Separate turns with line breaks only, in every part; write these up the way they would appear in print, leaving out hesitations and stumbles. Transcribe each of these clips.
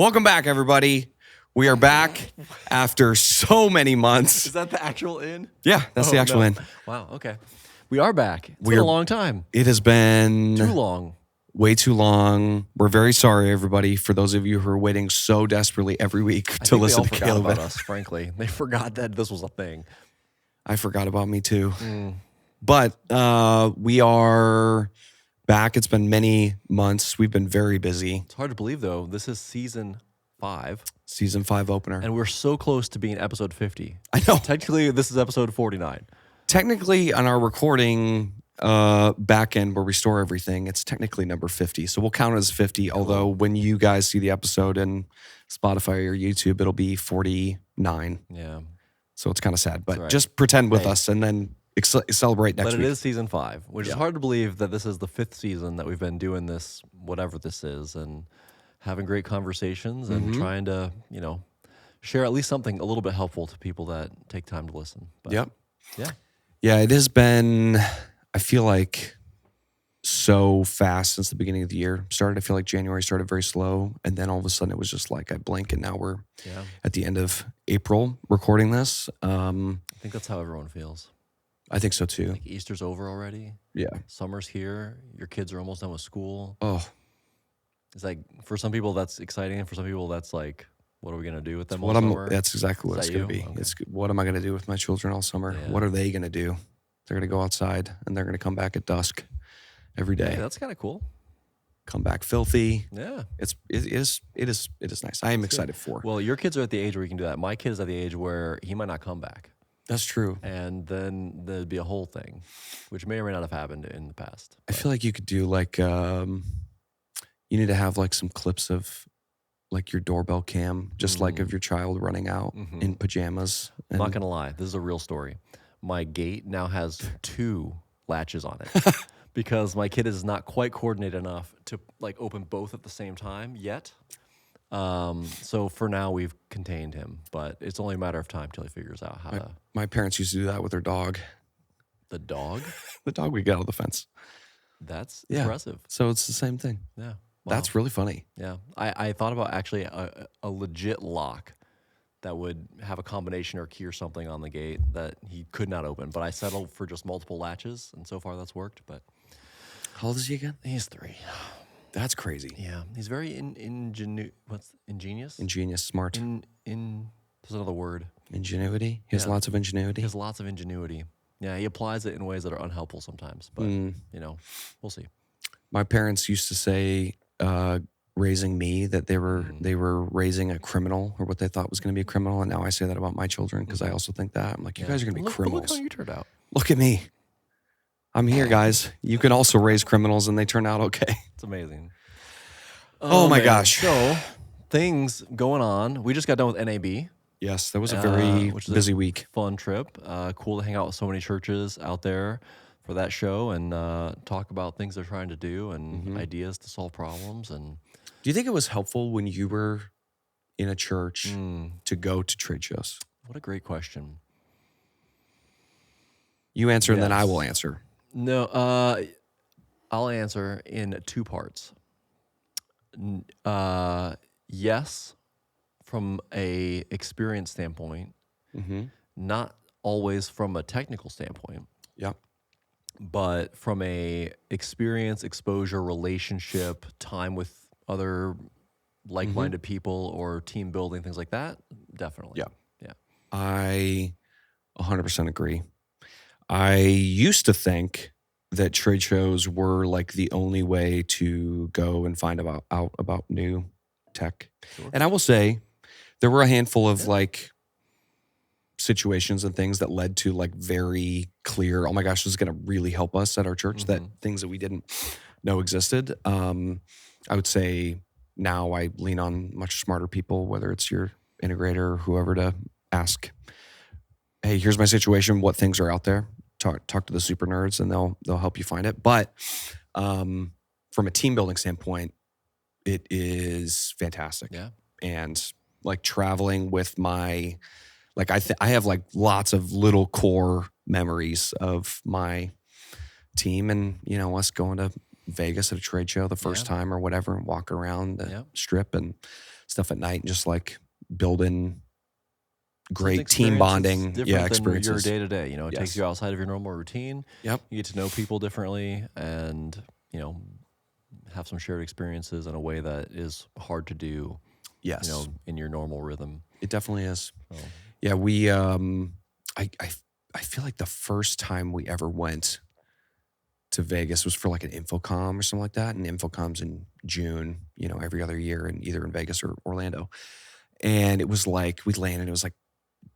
Welcome back, everybody. We are back after so many months.
Is that the actual in?
Yeah, that's the actual in.
Wow, okay. We are back. It's been a long time.
It has been
Too long.
way too long. We're very sorry, everybody, for those of you who are waiting so desperately every week to listen to
they all
Kaleb.
forgot about us, frankly. They forgot that this was a thing.
I forgot about me too. But we are back. It's been many months. We've been very busy.
It's hard to believe, though. This is season 5.
Season 5 opener.
And we're so close to being episode 50.
I know.
Technically, this is episode 49.
Technically, on our recording back end where we store everything, it's technically number 50. So we'll count it as 50. Cool. Although when you guys see the episode in Spotify or YouTube, it'll be 49.
Yeah.
So it's kind of sad. But
right.
just pretend with us and then celebrate next week.
But it is season 5, which is hard to believe that this is the 5th season that we've been doing this, whatever this is, and having great conversations and trying to, share at least something a little bit helpful to people that take time to listen. But,
Yeah, it has been, I feel like, so fast since the beginning of the year started. I feel like January started very slow, and then all of a sudden it was just like I blink, and now we're at the end of April recording this.
I think that's how everyone feels.
I think so too.
Like Easter's over already. Yeah. Summer's here. Your kids are almost done with school.
Oh.
It's like, for some people that's exciting, and for some people that's like, what are we going to do with them all summer?
That's exactly what it's going to be. Okay. It's what am I going to do with my children all summer? Yeah. What are they going to do? They're going to go outside, and they're going to come back at dusk every day.
Yeah, that's kind of cool.
Come back filthy.
Yeah.
It is nice. I am excited for.
Well, your kids are at the age where you can do that. My kid is at the age where he might not come back.
That's true.
And then there'd be a whole thing, which may or may not have happened in the past.
I feel like you could do like, you need to have like some clips of like your doorbell cam, just like of your child running out in pajamas.
I'm not going to lie. This is a real story. My gate now has 2 latches on it because my kid is not quite coordinated enough to like open both at the same time yet. So for now we've contained him, but it's only a matter of time till he figures out how to.
My parents used to do that with their dog.
The dog?
The dog we got out of the fence.
That's impressive.
So it's the same thing.
Yeah.
Wow. That's really funny.
Yeah. I thought about actually a legit lock that would have a combination or key or something on the gate that he could not open, but I settled for just multiple latches, and so far that's worked. But
how old is he again?
He's 3.
That's crazy.
Yeah, he's very ingenious?
Ingenious, smart.
There's another word.
Ingenuity? He has lots of ingenuity?
He has lots of ingenuity. Yeah, he applies it in ways that are unhelpful sometimes, but, we'll see.
My parents used to say, raising me, that they were raising a criminal, or what they thought was going to be a criminal, and now I say that about my children because I also think that. I'm like, you guys are going to be criminals.
Look how you turned out.
Look at me. I'm here, guys. You can also raise criminals, and they turn out okay.
It's amazing.
Oh my gosh.
So, things going on. We just got done with NAB.
Yes, that was a very busy week.
Fun trip. Cool to hang out with so many churches out there for that show and talk about things they're trying to do and ideas to solve problems. And
do you think it was helpful when you were in a church to go to trade shows?
What a great question.
You answer and then I will answer.
No, I'll answer in 2 parts. Yes, from a experience standpoint, not always from a technical standpoint.
Yeah.
But from a experience, exposure, relationship, time with other like-minded people or team building, things like that, definitely. Yeah.
I 100% agree. I used to think that trade shows were like the only way to go and find out about new tech. Sure. And I will say there were a handful of like situations and things that led to like very clear, oh my gosh, this is going to really help us at our church, that things that we didn't know existed. I would say now I lean on much smarter people, whether it's your integrator or whoever, to ask, hey, here's my situation. What things are out there? Talk to the super nerds, and they'll help you find it. But from a team building standpoint, it is fantastic. Yeah. And like traveling with my, like I have like lots of little core memories of my team, and us going to Vegas at a trade show the first time or whatever, and walking around the strip and stuff at night and just like building
It's an
great team
experience that's
bonding
different than your
experiences.
day to day. You know, it takes
Yes.
you outside of your normal routine.
Yep.
You get to know people differently, and you know, have some shared experiences in a way that is hard to do.
Yes.
You know, in your normal rhythm.
It definitely is.
So,
Yeah, we I feel like the first time we ever went to Vegas was for like an InfoComm or something like that. And InfoComm's in June, you know, every other year, and either in Vegas or Orlando. And it was like we landed, it was like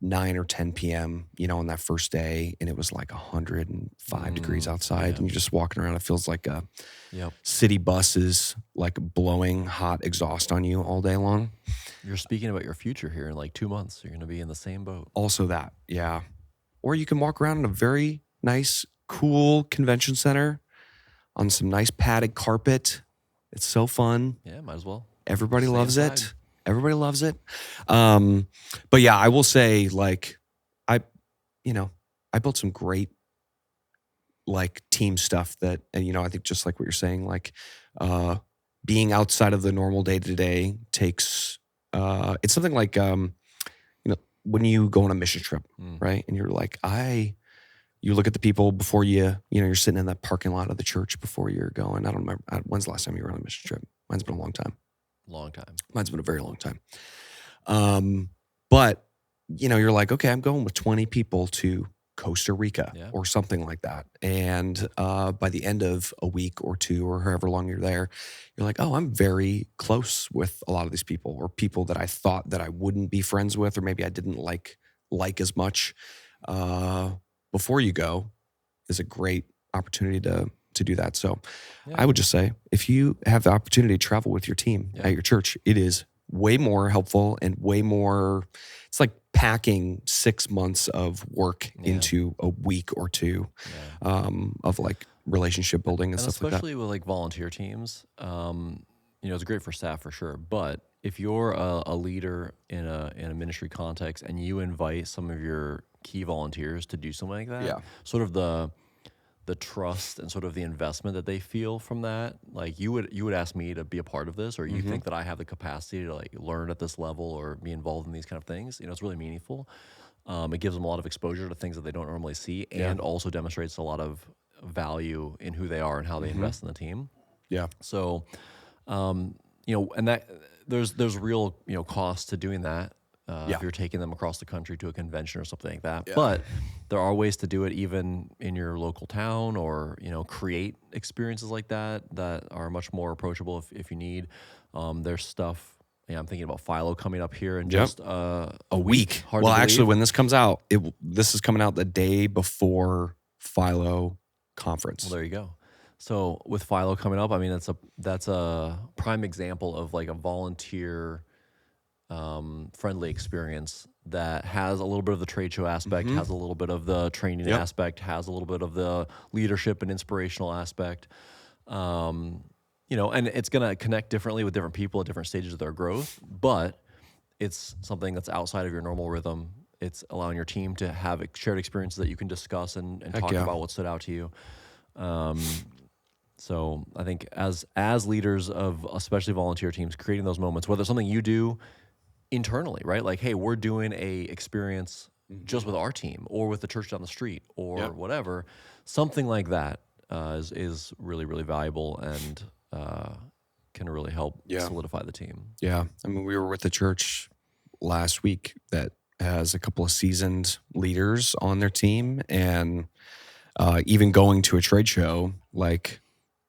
9 or 10 p.m., you know, on that first day, and it was like 105 degrees outside,
yeah.
and you're just walking around. It feels like a
Yep.
city bus is like blowing hot exhaust on you all day long.
You're speaking about your future here in like 2 months. You're going to be in the same boat.
Also that, yeah. Or you can walk around in a very nice, cool convention center on some nice padded carpet. It's so fun.
Yeah, might as well.
Everybody
Stay
loves
inside.
it. Everybody loves it. But yeah, I will say, like, I built some great like team stuff that, and you know, I think just like what you're saying, like being outside of the normal day to day takes it's something like you know, when you go on a mission trip, right? And you're like, you look at the people before you're sitting in that parking lot of the church before you're going. I don't remember when's the last time you were on a mission trip. Mine's been a long time. Mine's been a very long time. But you know, you're like, okay, I'm going with 20 people to Costa Rica or something like that. And by the end of a week or two or however long you're there, you're like, oh, I'm very close with a lot of these people, or people that I thought that I wouldn't be friends with, or maybe I didn't like as much. Before you go is a great opportunity to do that. So I would just say, if you have the opportunity to travel with your team at your church, it is way more helpful and way more, it's like packing 6 months of work into a week or two of like relationship building and stuff like that.
Especially with like volunteer teams, you know, it's great for staff for sure. But if you're a leader in a ministry context and you invite some of your key volunteers to do something like that, sort of the trust and sort of the investment that they feel from that, like you would ask me to be a part of this, or you think that I have the capacity to like learn at this level or be involved in these kind of things, you know, it's really meaningful. It gives them a lot of exposure to things that they don't normally see, and also demonstrates a lot of value in who they are and how they invest in the team. Yeah. So, you know, and that there's real, you know, cost to doing that. If you're taking them across the country to a convention or something like that. But there are ways to do it even in your local town, or, you know, create experiences like that are much more approachable if you need. There's stuff, I'm thinking about Philo coming up here in just a week. Hard
well,
to
actually,
believe.
when this comes out, this is coming out the day before Philo conference.
Well, there you go. So with Philo coming up, I mean, that's a prime example of like a volunteer friendly experience that has a little bit of the trade show aspect, has a little bit of the training aspect, has a little bit of the leadership and inspirational aspect. You know, and it's going to connect differently with different people at different stages of their growth, but it's something that's outside of your normal rhythm. It's allowing your team to have shared experiences that you can discuss and talk about what stood out to you. So I think as leaders of especially volunteer teams, creating those moments, whether it's something you do internally, right? Like, hey, we're doing a experience just with our team or with the church down the street or whatever, something like that is really, really valuable and can really help solidify the team.
Yeah. I mean, we were with the church last week that has a couple of seasoned leaders on their team, and even going to a trade show, like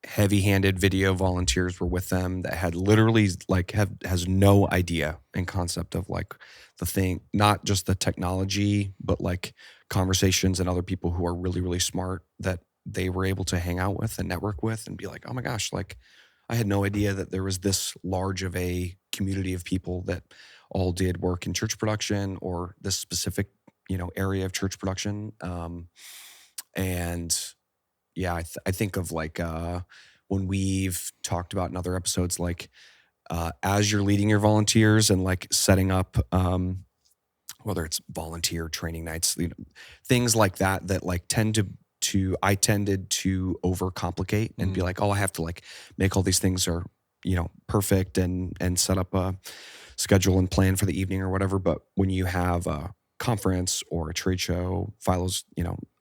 heavy-handed video volunteers were with them that had literally like has no idea and concept of like the thing, not just the technology, but like conversations and other people who are really, really smart that they were able to hang out with and network with and be like, oh my gosh, like I had no idea that there was this large of a community of people that all did work in church production or this specific, you know, area of church production. And yeah, I think of like when we've talked about in other episodes, like as you're leading your volunteers and like setting up, whether it's volunteer training nights, you know, things like that, that like I tended to overcomplicate and be like, oh, I have to like make all these things are perfect and set up a schedule and plan for the evening or whatever. But when you have a conference or a trade show, Philo's,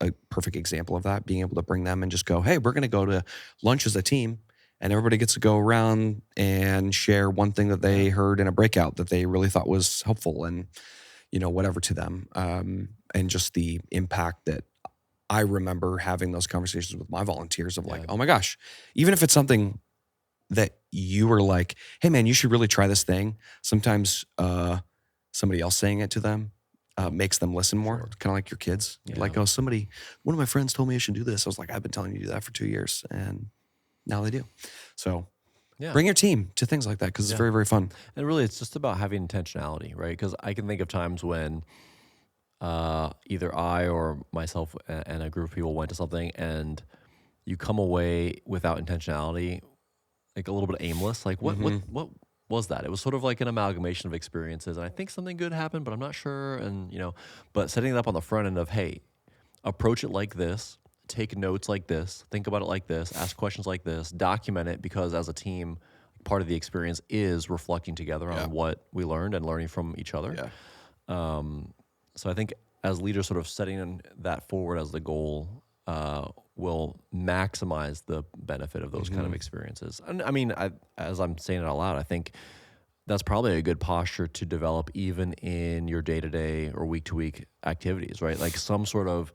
a perfect example of that, being able to bring them and just go, hey, we're going to go to lunch as a team, and everybody gets to go around and share one thing that they heard in a breakout that they really thought was helpful and, whatever to them. And just the impact that I remember having those conversations with my volunteers of like, oh my gosh, even if it's something that you were like, hey man, you should really try this thing. Sometimes somebody else saying it to them makes them listen more. Sure. Kind of like your kids. Yeah. Like, one of my friends told me I should do this. I was like, I've been telling you to do that for 2 years, and now they do. So bring your team to things like that because it's very, very fun.
And really, it's just about having intentionality, right? Because I can think of times when either I or myself and a group of people went to something and you come away without intentionality, like a little bit aimless. Like what was that? It was sort of like an amalgamation of experiences, and I think something good happened, but I'm not sure. And but setting it up on the front end of, hey, approach it like this, take notes like this, think about it like this, ask questions like this, document it, because as a team, part of the experience is reflecting together on what we learned and learning from each other. Yeah. So I think as leaders, sort of setting that forward as the goal will maximize the benefit of those kind of experiences. And I mean, as I'm saying it out loud, I think that's probably a good posture to develop even in your day-to-day or week-to-week activities, right? Like some sort of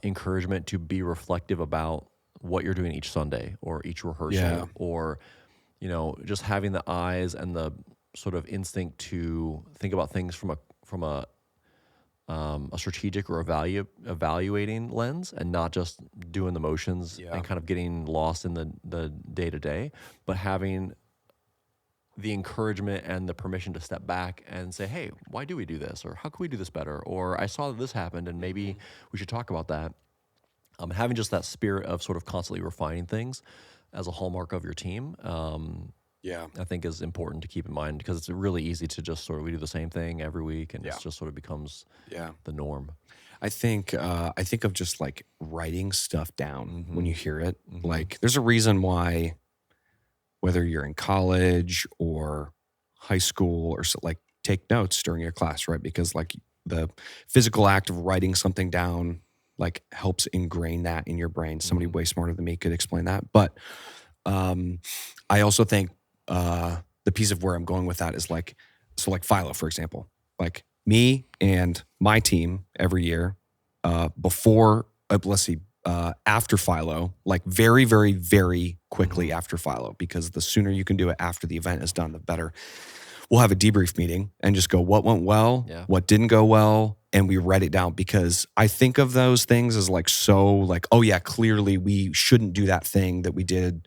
encouragement to be reflective about what you're doing each Sunday or each rehearsal, or just having the eyes and the sort of instinct to think about things from a strategic or evaluating lens, and not just doing the motions and kind of getting lost in the day-to-day, but having the encouragement and the permission to step back and say, hey, why do we do this? Or how can we do this better? Or I saw that this happened and maybe we should talk about that. Having just that spirit of sort of constantly refining things as a hallmark of your team, I think is important to keep in mind, because it's really easy to just we do the same thing every week, and it just sort of becomes the norm.
I think of just like writing stuff down when you hear it. Like there's a reason why, whether you're in college or high school or like, take notes during your class, right? Because like the physical act of writing something down like helps ingrain that in your brain. Somebody way smarter than me could explain that. But I also think the piece of where I'm going with that is like Philo, for example, like me and my team every year, after Philo, like very, very, very quickly after Philo, because the sooner you can do it after the event is done, the better. We'll have a debrief meeting and just go, what went well, what didn't go well, and we write it down, because I think of those things as like, so like, oh yeah, clearly we shouldn't do that thing that we did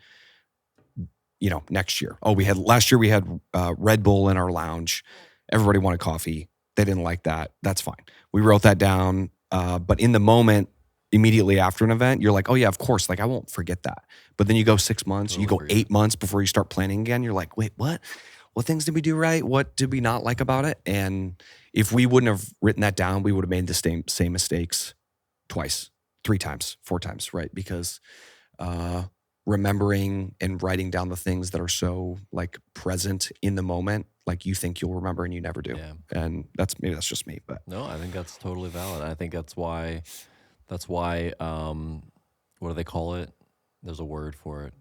next year. Oh, last year we had Red Bull in our lounge. Everybody wanted coffee. They didn't like that. That's fine. We wrote that down. But in the moment, immediately after an event, you're like, oh yeah, of course. Like I won't forget that. But then you go 6 months, you go 8 months before you start planning again. You're like, wait, what? What things did we do right? What did we not like about it? And if we wouldn't have written that down, we would have made the same mistakes twice, 3 times, 4 times, right? Because remembering and writing down the things that are so like present in the moment, like you think you'll remember and you never do. Yeah. And that's just me, but
no, I think that's totally valid. I think that's why what do they call it? There's a word for it.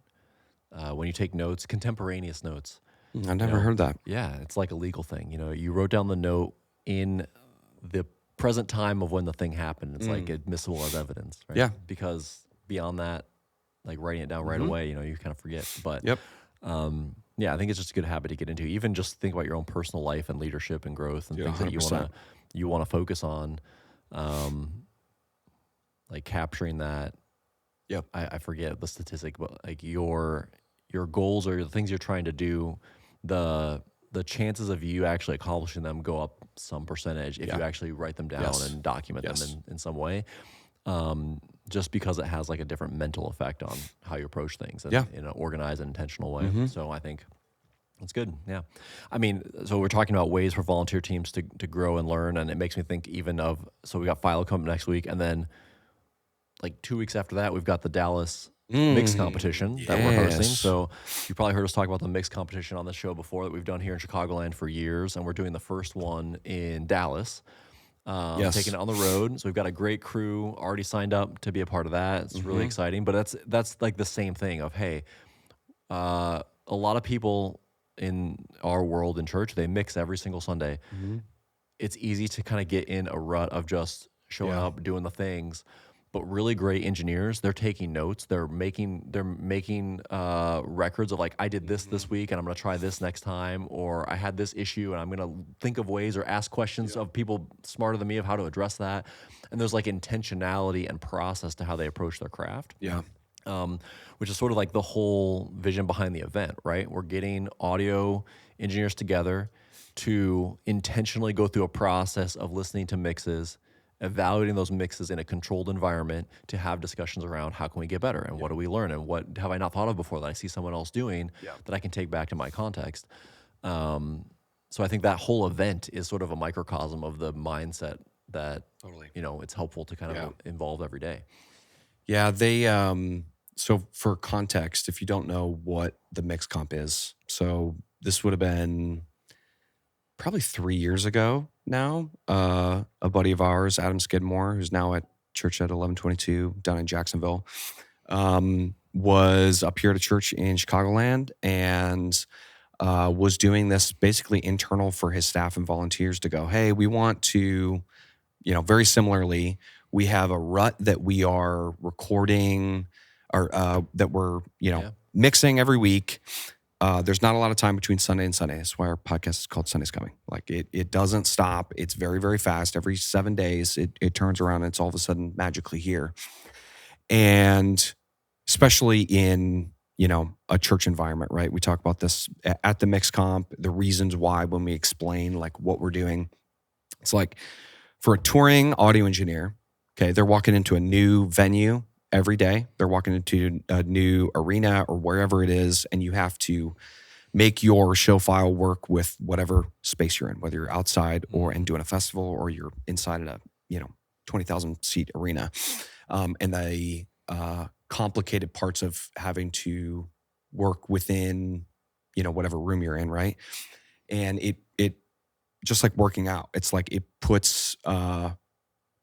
When you take notes, contemporaneous notes.
I never heard that.
Yeah. It's like a legal thing. You wrote down the note in the present time of when the thing happened. It's like admissible as evidence, right?
Yeah.
Because beyond that, like writing it down right away, you kind of forget. But I think it's just a good habit to get into. Even just think about your own personal life and leadership and growth and things 100%. That you want to focus on, like capturing that.
Yep.
I forget the statistic, but like your goals or the things you're trying to do, the chances of you actually accomplishing them go up some percentage if you actually write them down and document them in some way. Just because it has like a different mental effect on how you approach things in an organized and intentional way. So I think that's good. Yeah. I mean, so we're talking about ways for volunteer teams to grow and learn. And it makes me think even of, so we got Philo coming next week. And then like 2 weeks after that, we've got the Dallas mix competition that we're hosting.
Yes.
So you probably heard us talk about the mix competition on the show before that we've done here in Chicagoland for years, and we're doing the first one in Dallas. Taking
Yes.
it on the road. So we've got a great crew already signed up to be a part of that. It's really exciting. But that's like the same thing of, hey, a lot of people in our world in church, they mix every single Sunday.
Mm-hmm.
It's easy to kind of get in a rut of just showing
Yeah.
up, doing the things. But really great engineers, they're taking notes. They're making records of like, I did this week, and I'm going to try this next time, or I had this issue, and I'm going to think of ways or ask questions of people smarter than me of how to address that. And there's like intentionality and process to how they approach their craft.
Yeah.
Which is sort of like the whole vision behind the event, right? We're getting audio engineers together to intentionally go through a process of listening to mixes, evaluating those mixes in a controlled environment to have discussions around how can we get better and what do we learn and what have I not thought of before that I see someone else doing that I can take back to my context. So I think that whole event is sort of a microcosm of the mindset that
Totally.
it's helpful to kind of involve every day.
Yeah, they so for context, if you don't know what the mix comp is, so this would have been probably 3 years ago now. A buddy of ours, Adam Skidmore, who's now at church at 1122 down in Jacksonville, was up here at a church in Chicagoland and was doing this basically internal for his staff and volunteers to go, hey, we want to, very similarly, we have a rut that we are recording or that we're, mixing every week. There's not a lot of time between Sunday and Sunday. That's why our podcast is called Sunday's Coming. Like it doesn't stop. It's very, very fast. Every 7 days, it turns around and it's all of a sudden magically here. And especially in, a church environment, right? We talk about this at the mix comp, the reasons why when we explain like what we're doing. It's like for a touring audio engineer, okay, they're walking into a new venue every day. They're walking into a new arena or wherever it is, and you have to make your show file work with whatever space you're in, whether you're outside or and doing a festival or you're inside of a 20,000 seat arena. And the complicated parts of having to work within whatever room you're in, right? And it just like working out, it's like it puts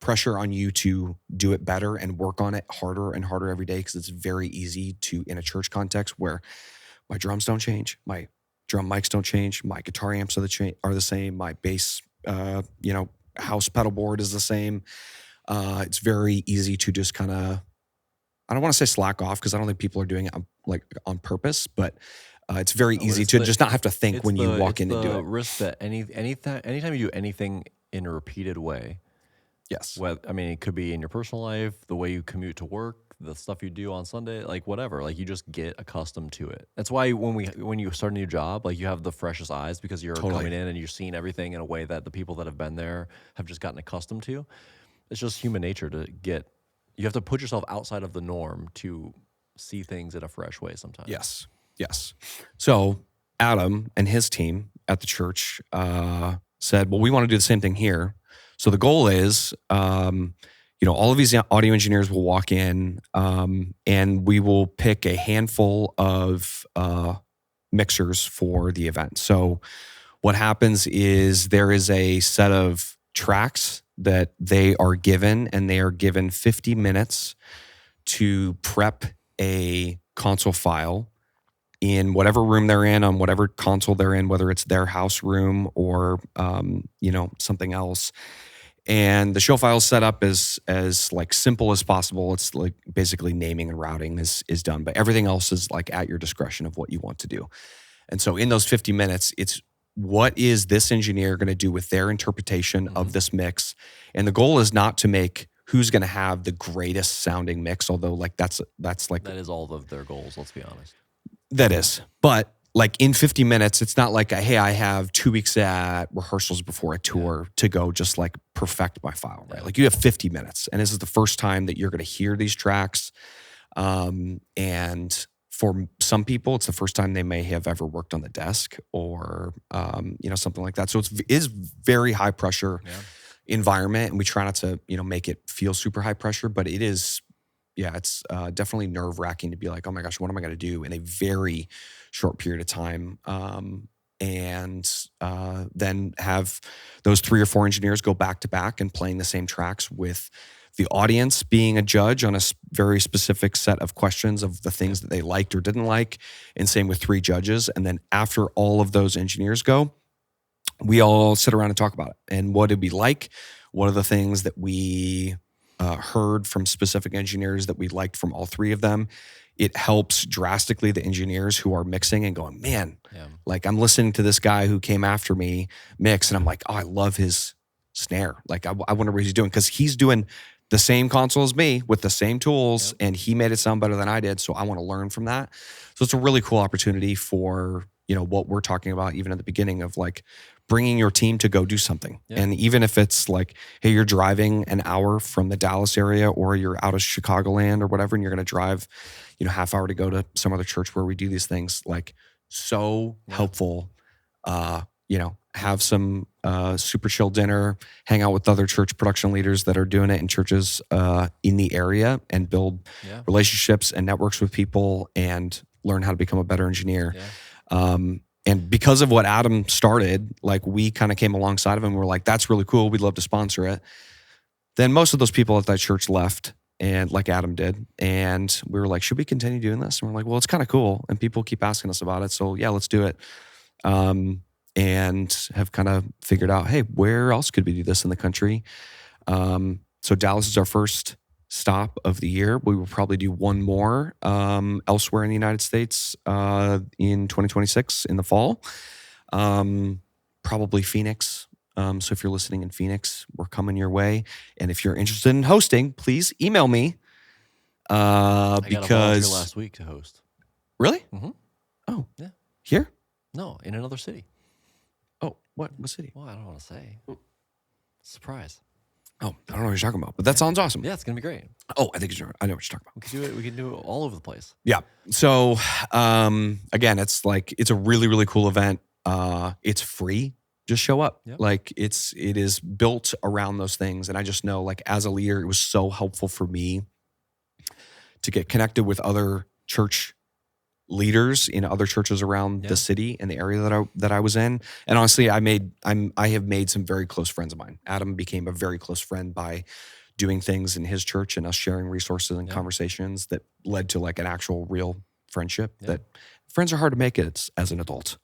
pressure on you to do it better and work on it harder and harder every day, because it's very easy to, in a church context where my drums don't change, my drum mics don't change, my guitar amps are the same, my bass house pedal board is the same. It's very easy to just kind of, I don't want to say slack off, because I don't think people are doing it on purpose, but it's very easy to just not have to think when you walk in and do it.
Risk that anytime you do anything in a repeated way.
Yes.
Well, I mean, it could be in your personal life, the way you commute to work, the stuff you do on Sunday, like whatever. Like you just get accustomed to it. That's why when you start a new job, like you have the freshest eyes because you're coming in and you're seeing everything in a way that the people that have been there have just gotten accustomed to. It's just human nature to get. You have to put yourself outside of the norm to see things in a fresh way sometimes.
Yes. So Adam and his team at the church said, well, we want to do the same thing here. So the goal is, all of these audio engineers will walk in and we will pick a handful of mixers for the event. So what happens is there is a set of tracks that they are given, and they are given 50 minutes to prep a console file in whatever room they're in, on whatever console they're in, whether it's their house room or something else. And the show file is set up as like simple as possible. It's like basically naming and routing is done, but everything else is like at your discretion of what you want to do. And so in those 50 minutes, it's what is this engineer going to do with their interpretation of this mix? And the goal is not to make who's going to have the greatest sounding mix, although like that's like
that is all of their goals. Let's be honest.
That is, but like in 50 minutes, it's not like, hey, I have 2 weeks at rehearsals before a tour to go just like perfect my file, right? Like you have 50 minutes, and this is the first time that you're going to hear these tracks. And for some people, it's the first time they may have ever worked on the desk or, something like that. So it is very high pressure environment, and we try not to, make it feel super high pressure, but it is it's definitely nerve wracking to be like, oh my gosh, what am I going to do in a very short period of time? And then have those 3 or 4 engineers go back to back and playing the same tracks with the audience being a judge on a very specific set of questions of the things that they liked or didn't like, and same with 3 judges. And then after all of those engineers go, we all sit around and talk about it. And what it'd be like, what are the things that we heard from specific engineers that we liked from all 3 of them. It helps drastically the engineers who are mixing and going, man, like I'm listening to this guy who came after me mix, and I'm like, oh, I love his snare. Like I wonder what he's doing, because he's doing the same console as me with the same tools, and he made it sound better than I did. So I want to learn from that. So it's a really cool opportunity for, what we're talking about, even at the beginning of like bringing your team to go do something. And even if it's like, hey, you're driving an hour from the Dallas area, or you're out of Chicagoland or whatever, and you're going to drive, half hour to go to some other church where we do these things, like so helpful. Have some super chill dinner, hang out with other church production leaders that are doing it in churches in the area, and build relationships and networks with people, and learn how to become a better engineer. And because of what Adam started, like we kind of came alongside of him. We were like, that's really cool. We'd love to sponsor it. Then most of those people at that church left, and like Adam did. And we were like, should we continue doing this? And we're like, well, it's kind of cool. And people keep asking us about it. So yeah, let's do it. And have kind of figured out, hey, where else could we do this in the country? So Dallas is our first stop of the year. We will probably do one more elsewhere in the United States in 2026 in the fall. Probably Phoenix. So if you're listening in Phoenix, we're coming your way. And if you're interested in hosting, please email me.
I got a volunteer last week to host.
Really?
Mm-hmm.
Oh,
yeah.
Here?
No, in another city.
Oh, what city?
Well, I don't want to say. Surprise.
Oh, I don't know what you're talking about, but that sounds awesome.
Yeah, it's gonna be great.
Oh, I know what you're talking about.
We can do it all over the place.
Yeah. So again, it's a really, really cool event. It's free. Just show up.
Yep.
Like it is built around those things. And I just know, like, as a leader, it was so helpful for me to get connected with other church leaders in other churches around the city and the area that I was in. And honestly, I have made some very close friends of mine. Adam became a very close friend by doing things in his church and us sharing resources and conversations that led to like an actual real friendship that friends are hard to make as an adult.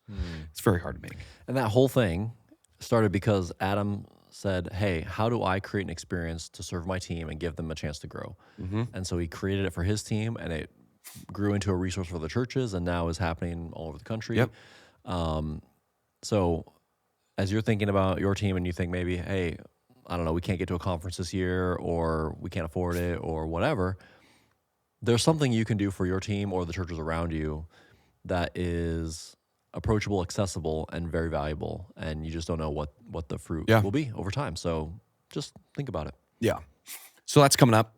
It's very hard to make.
And that whole thing started because Adam said, hey, how do I create an experience to serve my team and give them a chance to grow? Mm-hmm. And so he created it for his team, and it grew into a resource for the churches, and now is happening all over the country.
Yep.
So as you're thinking about your team and you think maybe, hey, I don't know, we can't get to a conference this year, or we can't afford it, or whatever, there's something you can do for your team or the churches around you that is approachable, accessible, and very valuable, and you just don't know what the fruit will be over time. So just think about it.
Yeah. So that's coming up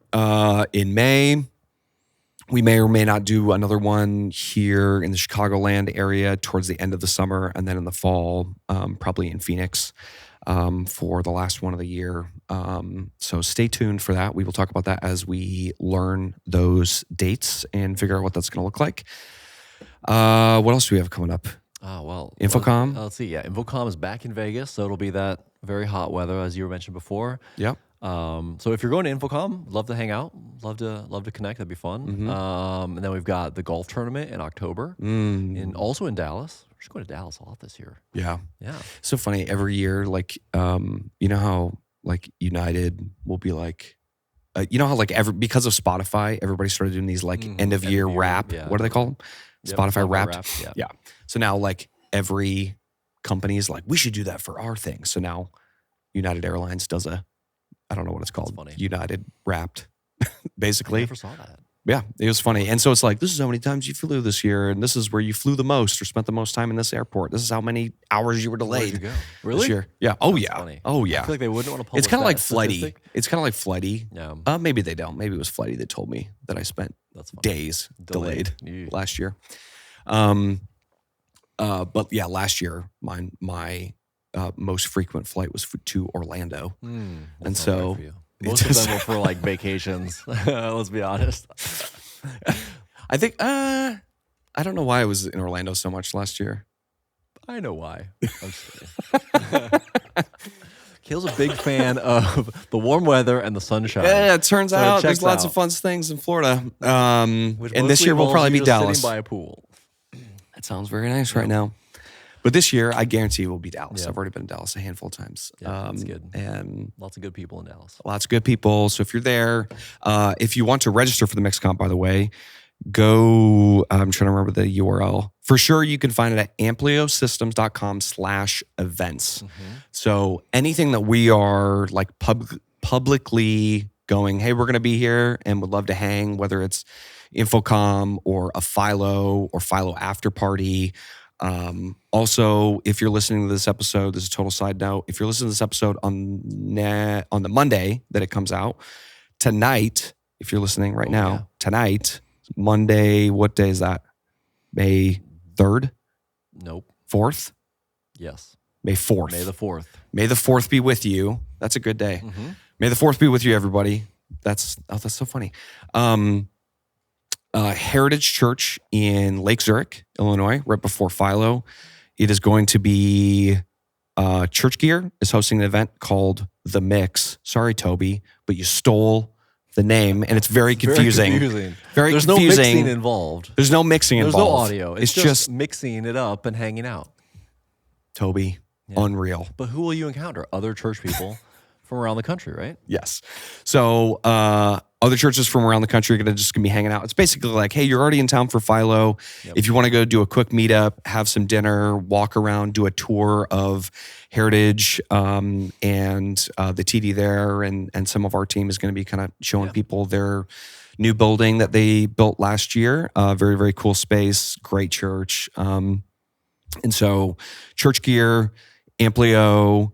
in May. We may or may not do another one here in the Chicagoland area towards the end of the summer, and then in the fall, probably in Phoenix for the last one of the year. So stay tuned for that. We will talk about that as we learn those dates and figure out what that's going to look like. What else do we have coming up? InfoComm.
Let's see. Yeah, InfoComm is back in Vegas, so it'll be that very hot weather as you mentioned before.
Yep.
So if you're going to InfoComm, love to hang out, love to connect. That'd be fun.
Mm-hmm.
And then we've got the golf tournament in October, also in Dallas. We're just going to Dallas a lot this year.
Yeah.
Yeah.
So funny. Every year, like, you know how like United will be like, you know how like because of Spotify, everybody started doing these like end of year wrap.
Yeah.
What do they call them?
Yep,
Spotify Wrapped.
Wrapped,
Yeah. So now like every company is like, we should do that for our thing. So now United Airlines does I don't know what it's called. United Wrapped, basically.
I never saw that.
Yeah, it was funny. And so it's like, this is how many times you flew this year, and this is where you flew the most or spent the most time in this airport. This is how many hours you were delayed.
Where'd you go? Really?
This year. Yeah. Oh,
That's
yeah.
funny.
Oh, yeah.
I feel like they wouldn't want to publish
It's kind of like
statistic.
Flighty. It's kind of like Flighty.
Yeah.
Maybe they don't. Maybe it was Flighty that told me that I spent days delayed last year. But yeah, last year, my most frequent flight was to Orlando. And so
Most of them were for like vacations. Let's be honest.
I think I don't know why I was in Orlando so much last year.
I know why. I'm just kidding. Kale's a big fan of the warm weather and the sunshine.
Yeah, it turns
So it
out there's
checks
lots
out.
of fun things in Florida.
Which
And this
mostly
year will
involves
probably
you
be
just
Dallas.
sitting by a pool.
That sounds very nice right now. But this year, I guarantee it will be Dallas.
Yep.
I've already been in Dallas a handful of times.
Yeah, that's good.
And
Lots of good people in Dallas.
lots of good people. So if you're there, if you want to register for the Mixed Comp, by the way, go, I'm trying to remember the URL. For sure, you can find it at ampliosystems.com/events. So anything that we are like publicly going, hey, we're going to be here and would love to hang, whether it's InfoComm or a Philo or Philo after party. Also, if you're listening to this episode, this is a total side note. If you're listening to this episode on the Monday that it comes out, tonight, if you're listening right now, tonight, Monday, what day is that? May 3rd?
Nope.
4th?
Yes.
May 4th.
May the 4th.
May the 4th be with you. That's a good day. May the 4th be with you, everybody. That's so funny. Heritage Church in Lake Zurich, Illinois, right before Philo. It is going to be Church Gear is hosting an event called The Mix. Sorry, Toby, but you stole the name, and it's very confusing. Very
There's
confusing.
no mixing involved.
There's no mixing
There's
involved.
no audio. It's just mixing it up and hanging out.
Toby, unreal.
But who will you encounter? Other church people from around the country, right?
Yes. So other churches from around the country are just going to be hanging out. It's basically like, hey, you're already in town for Philo. If you want to go do a quick meetup, have some dinner, walk around, do a tour of Heritage and the TD there, and some of our team is going to be kind of showing people their new building that they built last year. Very, very cool space, great church. And so Church Gear, Amplio,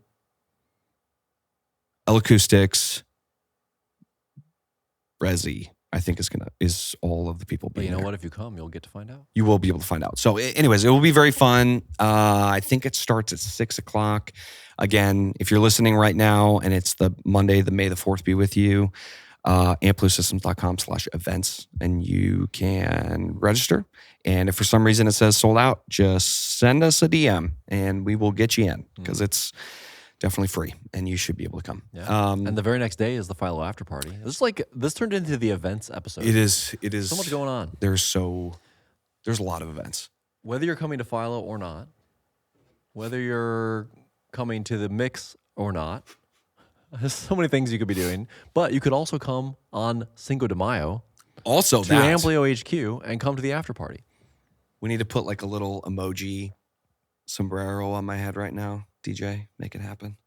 Acoustics, Resi, I think is all of the people
But
being
you know
there.
what? If you come, you'll get to find out.
You will be able to find out. So anyways, it will be very fun. I think it starts at 6:00. Again, if you're listening right now and it's the Monday, the May the 4th be with you, ampliosystems.com/events, and you can register. And if for some reason it says sold out, just send us a DM and we will get you in because it's definitely free, and you should be able to come.
Yeah. And the very next day is the Philo after party. This turned into the events episode.
It is.
So much going on.
There's a lot of events.
Whether you're coming to Philo or not, whether you're coming to the mix or not, there's so many things you could be doing. But you could also come on Cinco de Mayo
Also,
to Amplio HQ and come to the after party.
We need to put like a little emoji sombrero on my head right now. DJ, make it happen.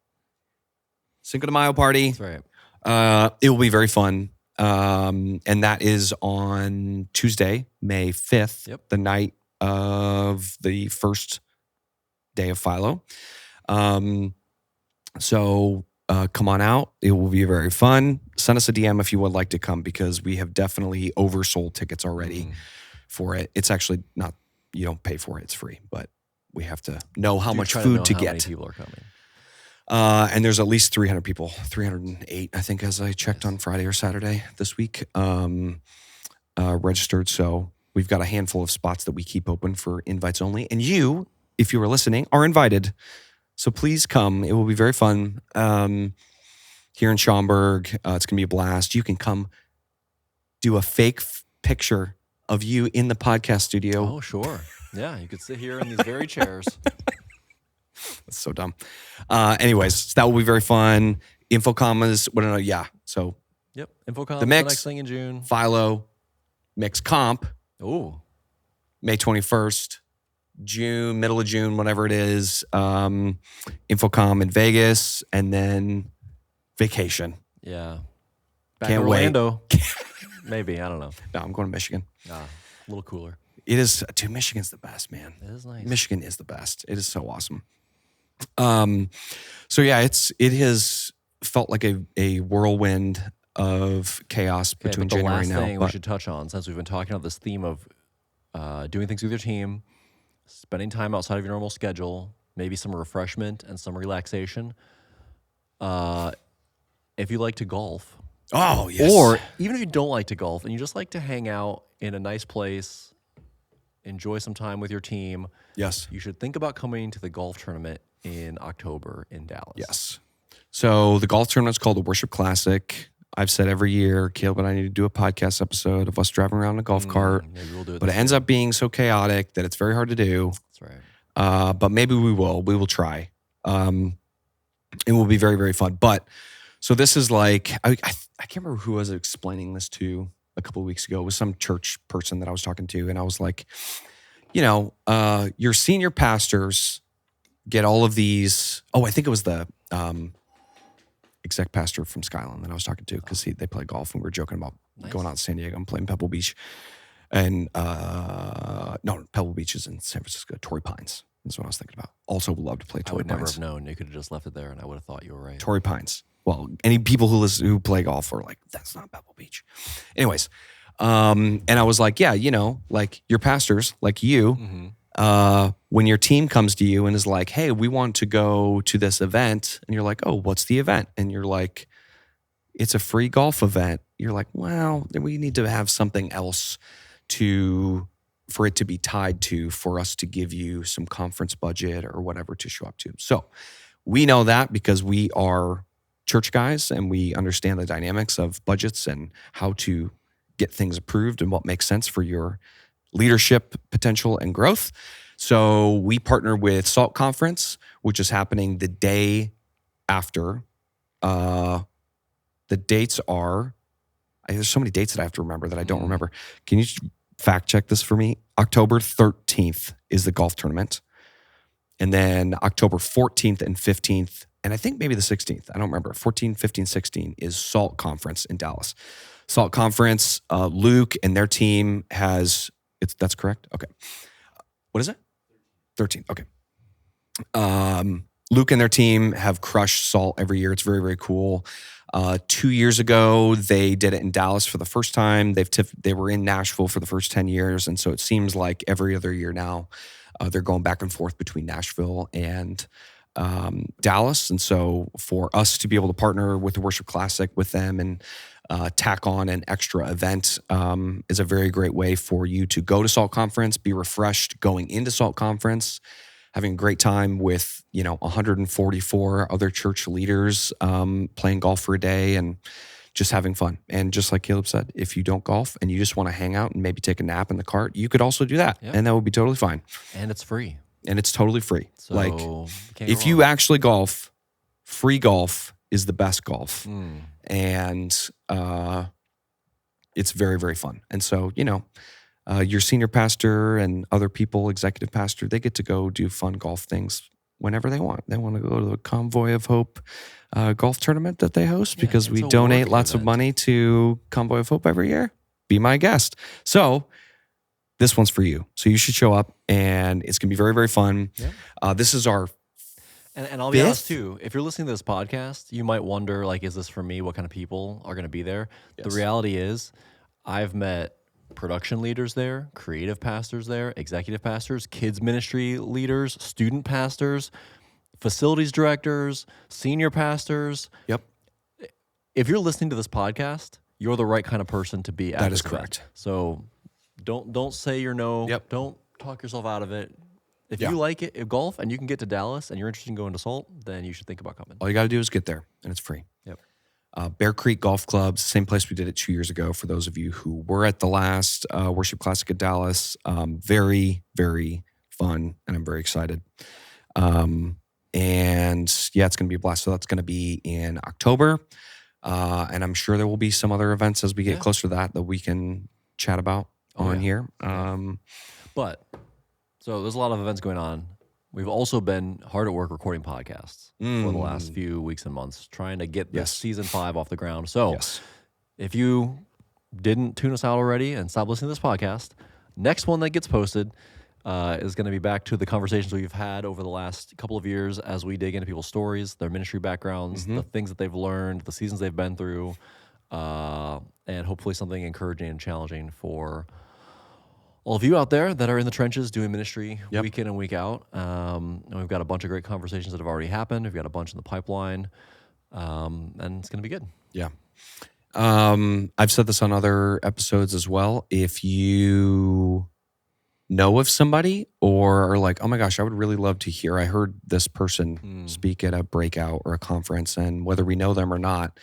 Cinco de Mayo party.
That's right.
It will be very fun. And that is on Tuesday, May 5th, the night of the first day of Philo. So come on out. It will be very fun. Send us a DM if you would like to come, because we have definitely oversold tickets already for it. It's actually not, you don't pay for it. It's free, but we have to know how much food to get.
How many people are coming?
And there's at least 300 people, 308, I think, as I checked on Friday or Saturday this week, registered. So we've got a handful of spots that we keep open for invites only. And you, if you are listening, are invited. So please come. It will be very fun here in Schaumburg. It's going to be a blast. You can come do a fake picture of you in the podcast studio.
Oh, sure. Yeah, you could sit here in these very chairs.
That's so dumb. Anyways, so that will be very fun. InfoComm is, So
Yep. InfoComm,
the mix,
next thing in June.
Philo, Mixed Comp,
Oh,
May 21st, June, middle of June, whatever it is. InfoComm in Vegas, and then vacation.
yeah. Back
Can't
in
wait.
Orlando. Maybe, I don't know.
No, I'm going to Michigan.
A little cooler.
It is, dude, Michigan's the best, man.
It is nice.
Michigan is the best. It is so awesome. So yeah, it has felt like a whirlwind of chaos between
but the
January
last
now.
thing we should touch on, since we've been talking about this theme of doing things with your team, spending time outside of your normal schedule, maybe some refreshment and some relaxation. if you like to golf,
Oh, yes.
or even if you don't like to golf and you just like to hang out in a nice place, enjoy some time with your team,
yes.
you should think about coming to the golf tournament in October in Dallas.
Yes. So the golf tournament's called the Worship Classic. I've said every year, Caleb and I need to do a podcast episode of us driving around in a golf cart.
Maybe we'll do it
But it ends up being so chaotic that it's very hard to do.
That's right.
But maybe we will. We will try. It will be very, very fun. But so this is like, I can't remember who I was explaining this to a couple of weeks ago. It was some church person that I was talking to. And I was like, your senior pastors get all of these. Oh, I think it was the exec pastor from Skyline that I was talking to because they play golf and we were joking about going out to San Diego and playing Pebble Beach. And no, Pebble Beach is in San Francisco. Torrey Pines is what I was thinking about. Also would love to play Torrey Pines.
I would never have known. You could have just left it there and I would have thought you were right.
Torrey Pines. Well, any people who play golf are like, that's not Pebble Beach. Anyways, and I was like, yeah, like your pastors, like you, when your team comes to you and is like, hey, we want to go to this event. And you're like, oh, what's the event? And you're like, it's a free golf event. You're like, well, then we need to have something else for it to be tied to, for us to give you some conference budget or whatever to show up to. So we know that because we are church guys and we understand the dynamics of budgets and how to get things approved and what makes sense for your leadership potential and growth. So we partner with SALT Conference, which is happening the day after. The dates are, there's so many dates that I have to remember that I don't remember. Can you fact check this for me? October 13th is the golf tournament. And then October 14th and 15th, and I think maybe the 16th, I don't remember, 14, 15, 16 is SALT Conference in Dallas. SALT Conference, Luke and their team that's correct? Okay. What is it? 13, okay. Luke and their team have crushed SALT every year. It's very, very cool. 2 years ago, they did it in Dallas for the first time. They were in Nashville for the first 10 years. And so it seems like every other year now, they're going back and forth between Nashville and Dallas. And so for us to be able to partner with the Worship Classic with them and tack on an extra event is a very great way for you to go to SALT Conference, be refreshed going into SALT Conference, having a great time with 144 other church leaders playing golf for a day and just having fun. And just like Caleb said, if you don't golf and you just want to hang out and maybe take a nap in the cart, you could also do that. Yep. And that would be totally fine.
And it's free.
And it's totally free.
So
like if you actually golf, free golf is the best golf. And it's very, very fun. And so, your senior pastor and other people, executive pastor, they get to go do fun golf things whenever they want. They want to go to the Convoy of Hope golf tournament that they host because we donate lots of money to Convoy of Hope every year. Be my guest. So this one's for you. So you should show up and it's going to be very, very fun. Yep. This is our
And I'll be honest too, if you're listening to this podcast, you might wonder, like, is this for me? What kind of people are going to be there? Yes. The reality is I've met production leaders there, creative pastors there, executive pastors, kids ministry leaders, student pastors, facilities directors, senior pastors.
Yep.
If you're listening to this podcast, you're the right kind of person to be at
that is
this
correct.
event. So don't say you're no.
Yep.
Don't talk yourself out of it. If you like it, if golf, and you can get to Dallas and you're interested in going to SALT, then you should think about coming.
All you got to do is get there, and it's free.
Yep.
Bear Creek Golf Club, same place we did it 2 years ago. For those of you who were at the last Worship Classic at Dallas, very, very fun, and I'm very excited. And yeah, it's going to be a blast. So that's going to be in October, and I'm sure there will be some other events as we get closer to that we can chat about on here.
So there's a lot of events going on. We've also been hard at work recording podcasts for the last few weeks and months, trying to get this season 5 off the ground. So if you didn't tune us out already and stop listening to this podcast, next one that gets posted is going to be back to the conversations we've had over the last couple of years as we dig into people's stories, their ministry backgrounds, the things that they've learned, the seasons they've been through, and hopefully something encouraging and challenging for all of you out there that are in the trenches doing ministry week in and week out. And we've got a bunch of great conversations that have already happened. We've got a bunch in the pipeline. and it's going to be good.
Yeah. I've said this on other episodes as well. If you know of somebody or are like, oh my gosh, I would really love to hear, I heard this person speak at a breakout or a conference, and whether we know them or not,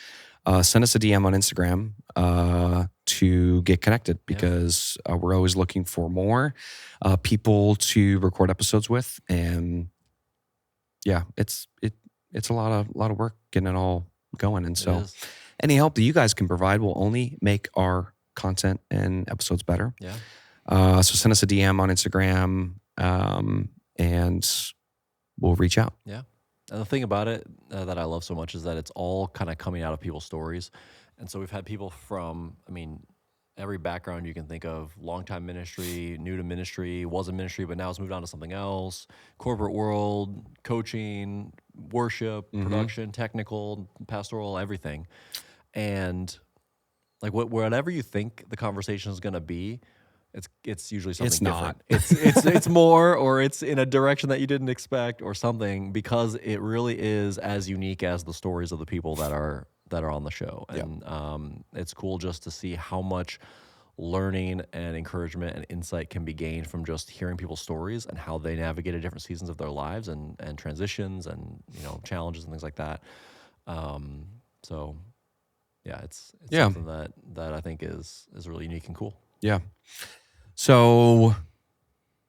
send us a DM on Instagram to get connected, because we're always looking for more people to record episodes with. And yeah, it's a lot of work getting it all going. And so any help that you guys can provide will only make our content and episodes better.
Yeah.
So send us a DM on Instagram, and we'll reach out.
Yeah. And the thing about it that I love so much is that it's all kind of coming out of people's stories. And so we've had people from, every background you can think of: longtime ministry, new to ministry, was in ministry, but now has moved on to something else, corporate world, coaching, worship, production, technical, pastoral, everything. And like whatever you think the conversation is going to be, it's usually something
It's not.
different. It's more, or it's in a direction that you didn't expect or something, because it really is as unique as the stories of the people that are on the show. And it's cool just to see how much learning and encouragement and insight can be gained from just hearing people's stories and how they navigated different seasons of their lives and transitions and challenges and things like that. So yeah, it's something that I think is really unique and cool.
Yeah. So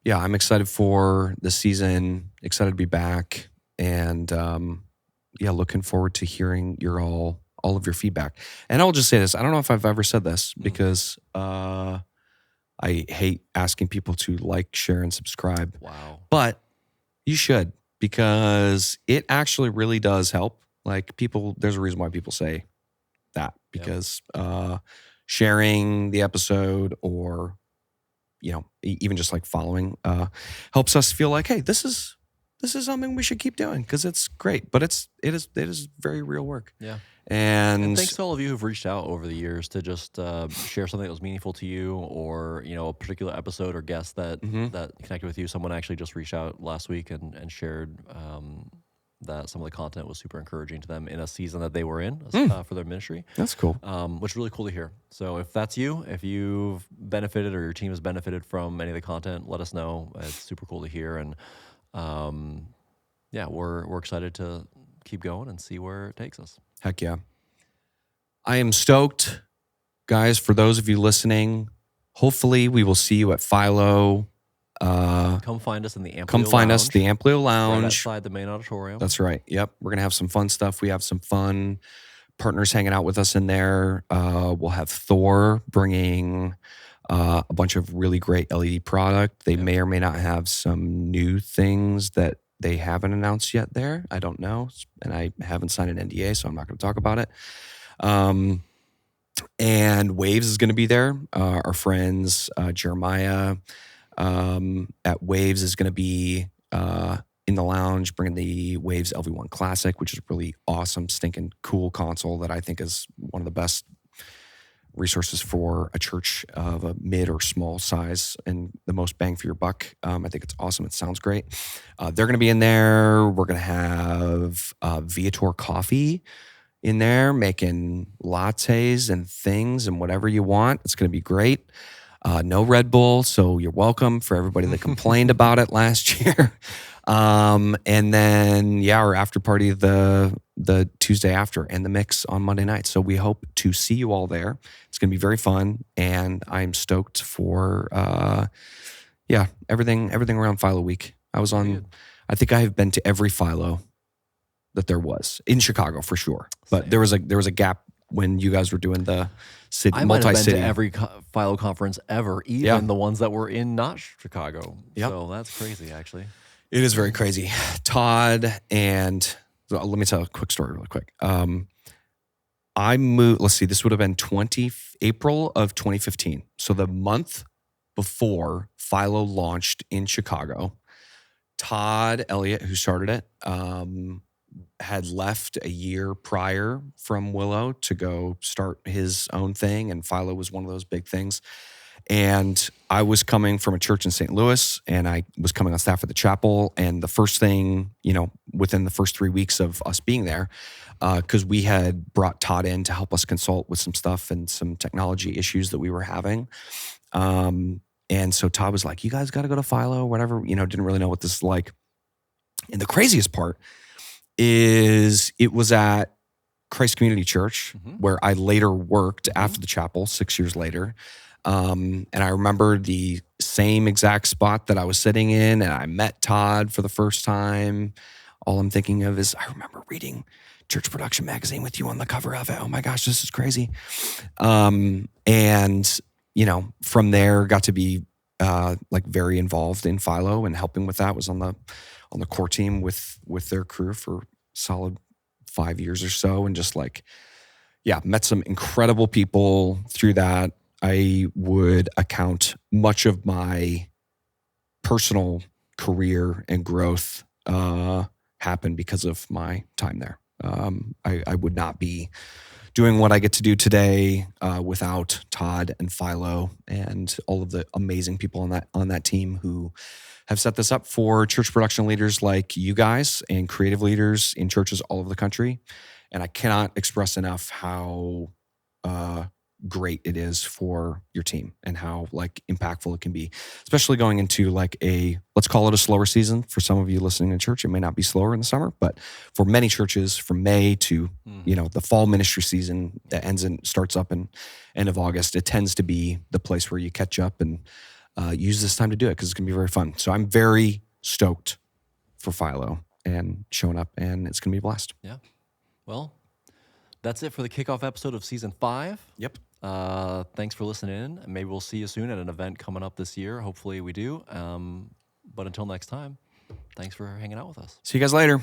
yeah, I'm excited for the season, excited to be back, and looking forward to hearing all of your feedback. And I'll just say this, I don't know if I've ever said this, because I hate asking people to like, share, and subscribe.
Wow.
But you should, because it actually really does help. Like, people, there's a reason why people say that, because sharing the episode, or even just like following, helps us feel like, hey, this is something we should keep doing, because it's great. But it is very real work.
Yeah.
And
thanks to all of you who've reached out over the years to just share something that was meaningful to you, or a particular episode or guest that connected with you. Someone actually just reached out last week and shared that some of the content was super encouraging to them in a season that they were in for their ministry.
That's cool.
Which is really cool to hear. So if that's you, if you've benefited or your team has benefited from any of the content, let us know. It's super cool to hear. And we're excited to keep going and see where it takes us.
Heck yeah. I am stoked, guys. For those of you listening, hopefully we will see you at Philo.
Come find us in the Amplio
Lounge. The Amplio Lounge.
Right outside the main auditorium.
That's right. Yep. We're going to have some fun stuff. We have some fun partners hanging out with us in there. We'll have Thor bringing a bunch of really great LED product. They may or may not have some new things that they haven't announced yet there. I don't know. And I haven't signed an NDA, so I'm not going to talk about it. And Waves is going to be there. Our friends, Jeremiah at Waves, is going to be in the lounge, bringing the Waves LV1 Classic, which is a really awesome, stinking cool console that I think is one of the best resources for a church of a mid or small size and the most bang for your buck. I think it's awesome. It sounds great. They're going to be in there. We're going to have Viator Coffee in there making lattes and things and whatever you want. It's going to be great. No Red Bull, so you're welcome for everybody that complained about it last year. And then, our after party the Tuesday after, and the mix on Monday night. So we hope to see you all there. It's going to be very fun, and I'm stoked for everything around Philo Week. I think I have been to every Philo that there was in Chicago for sure. But
Same.
there was a gap when you guys were doing the city,
I might have
multi-city.
been to every Philo conference ever, even the ones that were in not Chicago.
Yep.
So that's crazy, actually.
It is very crazy. Todd and let me tell a quick story really quick. I moved, let's see, this would have been April of 2015. So the month before Philo launched in Chicago, Todd Elliott, who started it, had left a year prior from Willow to go start his own thing. And Philo was one of those big things. And I was coming from a church in St. Louis, and I was coming on staff at the chapel. And the first thing, within the first 3 weeks of us being there, because we had brought Todd in to help us consult with some stuff and some technology issues that we were having. And so Todd was like, you guys got to go to Philo, whatever, didn't really know what this is like. And the craziest part is it was at Christ Community Church, where I later worked after the chapel 6 years later. And I remember the same exact spot that I was sitting in, and I met Todd for the first time. All I'm thinking of is I remember reading Church Production Magazine with you on the cover of it. Oh my gosh, this is crazy. And from there got to be very involved in Philo and helping with that. Was on the core team with their crew for solid 5 years or so, and just met some incredible people through that. I would account much of my personal career and growth happened because of my time there. I would not be doing what I get to do today without Todd and Philo and all of the amazing people on that team who have set this up for church production leaders like you guys and creative leaders in churches all over the country. And I cannot express enough how great it is for your team and how impactful it can be, especially going into let's call it a slower season. For some of you listening in church, it may not be slower in the summer, but for many churches, from May to the fall ministry season that starts up in end of August, it tends to be the place where you catch up and use this time to do it, because it's gonna be very fun. So I'm very stoked for Philo and showing up, and it's gonna be a blast.
Yeah. Well, that's it for the kickoff episode of season 5.
Yep.
Thanks for listening in. Maybe we'll see you soon at an event coming up this year. Hopefully we do. But until next time, thanks for hanging out with us.
See you guys later.